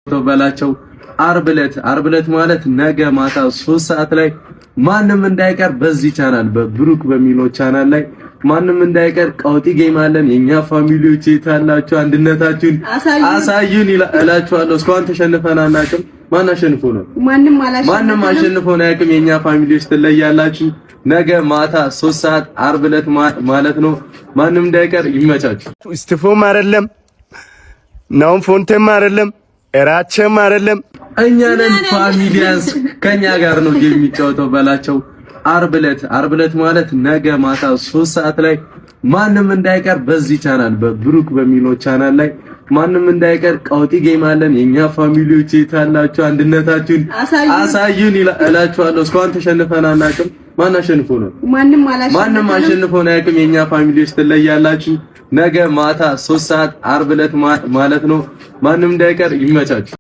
ተበላቸው ዓርብ ዕለት ማለት ነገ ማታ 3 ሰዓት ላይ ማንም እንዳይቀር በዚህ ቻናል በብሩክ በሚለው ቻናል ላይ ማንም እንዳይቀር ቀውጢ ጌም አለን። የኛ ፋሚሊዎች የታላችሁ አንድነታችሁን አሳዩን እላችኋለሁ። እስካሁን ተሸንፈን አናውቅም። ማን አሸንፎ ነው? ማንም አሸንፎ ነው ያውቅም። የኛ ፋሚሊዎች ትለያላችሁ። ነገ ማታ 3 ሰዓት ዓርብ ዕለት ማለት ነው። ማንም እንዳይቀር ይመቻችሁ። እስቲፎም አይደለም ናውን ፎንቴም አይደለም እራቸም አይደለም እኛ ነን ፋሚሊያንስ ከኛ ጋር ነው ጌም የሚጫወተው በላቸው። ዓርብ ዕለት ማለት ነገ ማታ 3 ሰዓት ላይ ማንም እንዳይቀር በዚህ ቻናል በብሩክ በሚለው ቻናል ላይ ማንም እንዳይቀር ቀውጢ ጌም አለን። የኛ ፋሚሊዎች የታላችሁ አንድነታችሁን አሳዩን እላችኋለሁ። እስካሁን ተሸንፈን አናውቅም። ማን አሸንፎ ነው? ማንም አሸንፎ ነው ያውቅም። የኛ ፋሚሊዎች ትለያላችሁ። ነገ ማታ 3 ሰዓት ዓርብ ዕለት ማለት ነው። ማንም እንዳይቀር ይመቻችሁ።